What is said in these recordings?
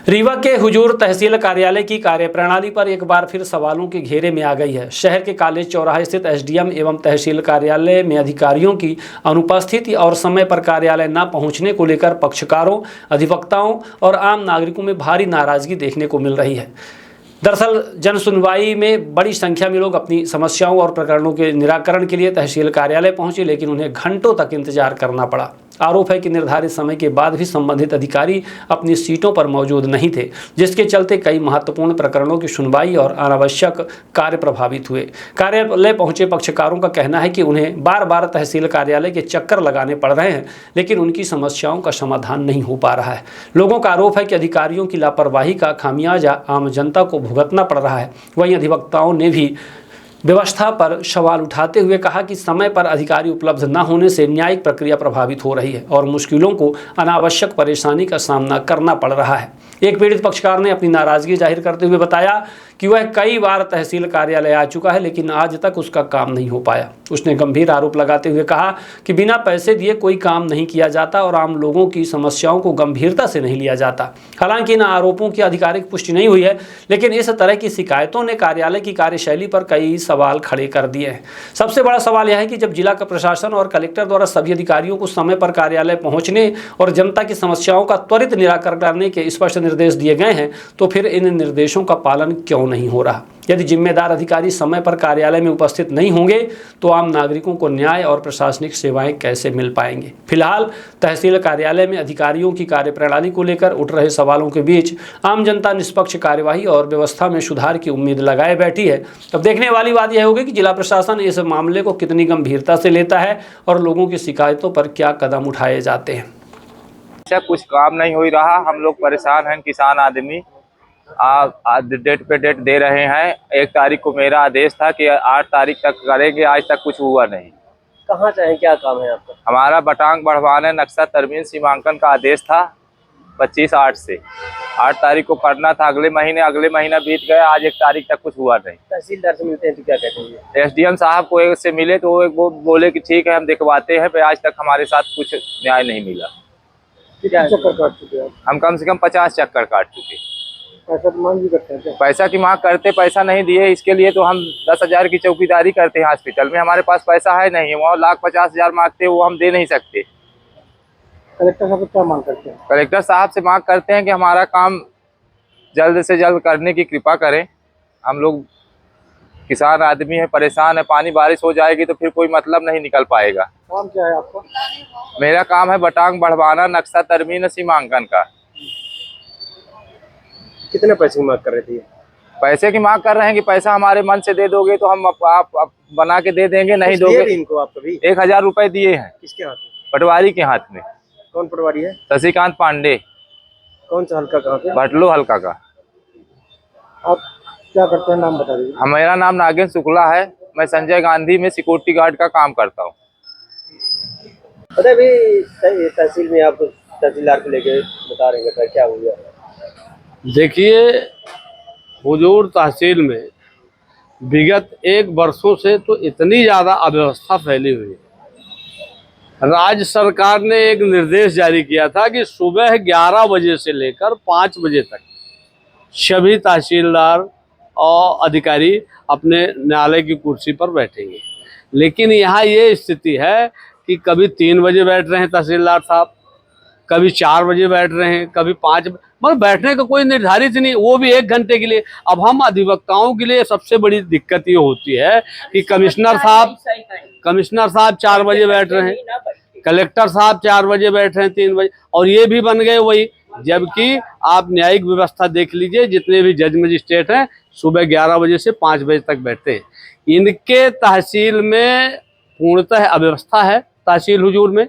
रीवा के हुजूर तहसील कार्यालय की कार्यप्रणाली पर एक बार फिर सवालों के घेरे में आ गई है। शहर के कॉलेज चौराहे स्थित एसडीएम एवं तहसील कार्यालय में अधिकारियों की अनुपस्थिति और समय पर कार्यालय न पहुंचने को लेकर पक्षकारों, अधिवक्ताओं और आम नागरिकों में भारी नाराजगी देखने को मिल रही है। दरअसल जन सुनवाई में बड़ी संख्या में लोग अपनी समस्याओं और प्रकरणों के निराकरण के लिए तहसील कार्यालय पहुंचे, लेकिन उन्हें घंटों तक इंतजार करना पड़ा। आरोप है कि निर्धारित समय के बाद भी संबंधित अधिकारी अपनी सीटों पर मौजूद नहीं थे, जिसके चलते कई महत्वपूर्ण प्रकरणों की सुनवाई और अनावश्यक कार्य प्रभावित हुए। कार्यालय पहुंचे पक्षकारों का कहना है कि उन्हें बार बार तहसील कार्यालय के चक्कर लगाने पड़ रहे हैं, लेकिन उनकी समस्याओं का समाधान नहीं हो पा रहा है। लोगों का आरोप है कि अधिकारियों की लापरवाही का खामियाजा आम जनता को भुगतना पड़ रहा है। वहीं अधिवक्ताओं ने भी व्यवस्था पर सवाल उठाते हुए कहा कि समय पर अधिकारी उपलब्ध न होने से न्यायिक प्रक्रिया प्रभावित हो रही है और मुश्किलों को अनावश्यक परेशानी का सामना करना पड़ रहा है। एक पीड़ित पक्षकार ने अपनी नाराजगी जाहिर करते हुए बताया कि वह कई बार तहसील कार्यालय आ चुका है, लेकिन आज तक उसका काम नहीं हो पाया। उसने गंभीर आरोप लगाते हुए कहा कि बिना पैसे दिए कोई काम नहीं किया जाता और आम लोगों की समस्याओं को गंभीरता से नहीं लिया जाता। हालांकि इन आरोपों की आधिकारिक पुष्टि नहीं हुई है, लेकिन इस तरह की शिकायतों ने कार्यालय की कार्यशैली पर कई सवाल खड़े कर दिए हैं। सबसे बड़ा सवाल यह है कि जब जिला का प्रशासन और कलेक्टर द्वारा सभी अधिकारियों को समय पर कार्यालय पहुंचने और जनता की समस्याओं का त्वरित निराकरण करने के स्पष्ट निर्देश दिए गए हैं, तो फिर इन निर्देशों का पालन क्यों नहीं हो रहा? यदि जिम्मेदार अधिकारी समय पर कार्यालय में उपस्थित नहीं होंगे तो आम नागरिकों को न्याय और प्रशासनिक सेवाएं कैसे मिल पाएंगे? फिलहाल तहसील कार्यालय में अधिकारियों की कार्यप्रणाली को लेकर उठ रहे सवालों के बीच आम जनता निष्पक्ष कार्यवाही और व्यवस्था में सुधार की उम्मीद लगाए बैठी है। अब देखने वाली बात यह होगी कि जिला प्रशासन इस मामले को कितनी गंभीरता से लेता है और लोगों की शिकायतों पर क्या कदम उठाए जाते हैं। कुछ काम नहीं हो रहा, हम लोग परेशान हैं। किसान आदमी डेट पे डेट दे रहे हैं। 1 तारीख को मेरा आदेश था कि 8 तारीख तक करेंगे, आज तक कुछ हुआ नहीं। कहाँ चाहें, क्या काम है आपका? हमारा बटांग बढ़वाने नक्शा तरमीम सीमांकन का आदेश था 25/8 से 8 तारीख को करना था। अगले महीना बीत गया, आज 1 तारीख तक कुछ हुआ नहीं। तहसीलदार से मिलते हैं तो क्या कहते हैं? एसडीएम साहब को एक से मिले तो वो बोले कि ठीक है हम दिखवाते हैं, पर आज तक हमारे साथ कुछ न्याय नहीं मिला। चक्कर काट चुके हैं हम कम से कम 50 चक्कर काट चुके। पैसा की मांग भी करते हैं? पैसा की मांग करते, पैसा नहीं दिए। इसके लिए तो हम 10,000 की चौकीदारी करते हैं हॉस्पिटल में। हमारे पास पैसा है नहीं, वहाँ 1,50,000 मांगते हैं, वो हम दे नहीं सकते। कलेक्टर साहब क्या मांग करते हैं? कलेक्टर साहब से मांग करते हैं कि हमारा काम जल्द से जल्द करने की कृपा करें। हम लोग किसान आदमी है, परेशान है। पानी बारिश हो जाएगी तो फिर कोई मतलब नहीं निकल पाएगा। काम क्या है आपका? मेरा काम है बटांग बढ़वाना नक्शा तरमीम सीमांकन का। कितने पैसे की मांग कर रहे थे? पैसे की मांग कर रहे हैं कि पैसा हमारे मन से दे दोगे तो हम आप बना के दे देंगे, नहीं दोगे इनको आप कभी? 1,000 रुपए दिए हैं। किसके हाथ में? पटवारी के हाथ में। कौन पटवारी है? शशिकांत पांडे। कौन सा हल्का कहाँ पे? भटलो हल्का का। आप क्या करते हैं, नाम बता दीजिए। मेरा नाम नागेंद्र शुक्ला है। मैं संजय गांधी में सिक्योरिटी गार्ड का काम करता हूँ। पता भी तहसील में आप तहसीलदार को लेके बता रहे हैं, क्या हुआ? देखिए, हुजूर तहसील में विगत 1 वर्षों से तो इतनी ज़्यादा अव्यवस्था फैली हुई है। राज्य सरकार ने एक निर्देश जारी किया था कि सुबह 11 बजे से लेकर 5 बजे तक सभी तहसीलदार और अधिकारी अपने न्यायालय की कुर्सी पर बैठेंगे, लेकिन यहाँ ये स्थिति है कि कभी 3 बजे बैठ रहे हैं तहसीलदार साहब, कभी 4 बजे बैठ रहे हैं, कभी 5, मतलब बैठने का कोई निर्धारित नहीं, वो भी 1 घंटे के लिए। अब हम अधिवक्ताओं के लिए सबसे बड़ी दिक्कत ये होती है कि कमिश्नर साहब 4 बजे बैठ रहे हैं, कलेक्टर साहब 4 बजे बैठ रहे हैं, 3 बजे, और ये भी बन गए वही। जबकि आप न्यायिक व्यवस्था देख लीजिए, जितने भी जज मजिस्ट्रेट हैं सुबह 11 बजे से 5 बजे तक बैठते हैं। इनके तहसील में पूर्णतः अव्यवस्था है, तहसील हुजूर में,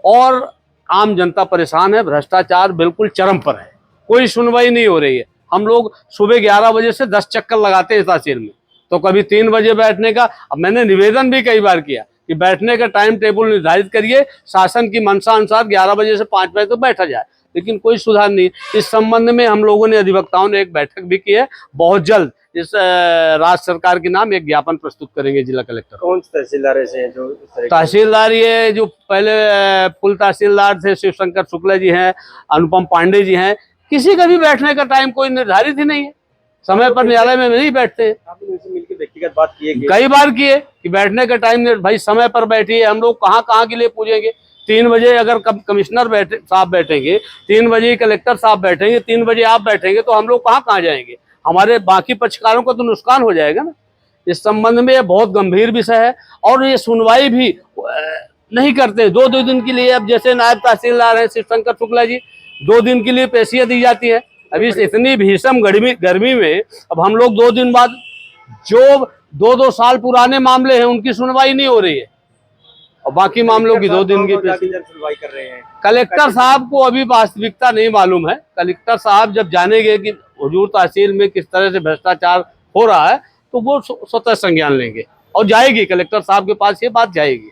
और आम जनता परेशान है। भ्रष्टाचार बिल्कुल चरम पर है, कोई सुनवाई नहीं हो रही है। हम लोग सुबह 11 बजे से 10 चक्कर लगाते हैं तहसील में, तो कभी 3 बजे बैठने का। अब मैंने निवेदन भी कई बार किया कि बैठने का टाइम टेबल निर्धारित करिए, शासन की मंशा अनुसार 11 बजे से 5 बजे तक बैठा जाए, लेकिन कोई सुधार नहीं। इस संबंध में हम लोगों ने अधिवक्ताओं ने एक बैठक भी की है। बहुत जल्द इस राज्य सरकार के नाम एक ज्ञापन प्रस्तुत करेंगे जिला कलेक्टर। कौन से तहसीलदार ऐसे हैं जो तहसीलदार ये जो पहले फुल तहसीलदार थे शिवशंकर शुक्ला जी हैं, अनुपम पांडे जी हैं, किसी का भी बैठने का टाइम कोई निर्धारित ही नहीं है, समय पर न्यायालय में नहीं बैठते। आपने उनसे मिलकर व्यक्तिगत बात की है कि कई बार किए कि बैठने का टाइम भाई समय पर बैठिए, हम लोग कहाँ कहाँ के लिए पूछेंगे। 3 बजे अगर कमिश्नर साहब बैठेंगे, 3 बजे कलेक्टर साहब बैठेंगे, 3 बजे आप बैठेंगे, तो हम लोग कहाँ कहाँ जाएंगे, हमारे बाकी पक्षकारों को तो नुकसान हो जाएगा ना। इस संबंध में यह बहुत गंभीर विषय है और ये सुनवाई भी नहीं करते। 2-2 दिन के लिए, अब जैसे नायब तहसीलदार हैं शिवशंकर शुक्ला जी, 2 दिन के लिए पेशियां दी जाती है। अभी इतनी भीषण गर्मी में अब हम लोग 2 दिन बाद, जो 2-2 साल पुराने मामले हैं उनकी सुनवाई नहीं हो रही है और बाकी मामलों की 2 दिन की सुनवाई कर रहे हैं। कलेक्टर साहब को अभी वास्तविकता नहीं मालूम है। कलेक्टर साहब जब जानेंगे कि हुजूर तहसील में किस तरह से भ्रष्टाचार हो रहा है तो वो स्वतः संज्ञान लेंगे और जाएगी, कलेक्टर साहब के पास ये बात जाएगी।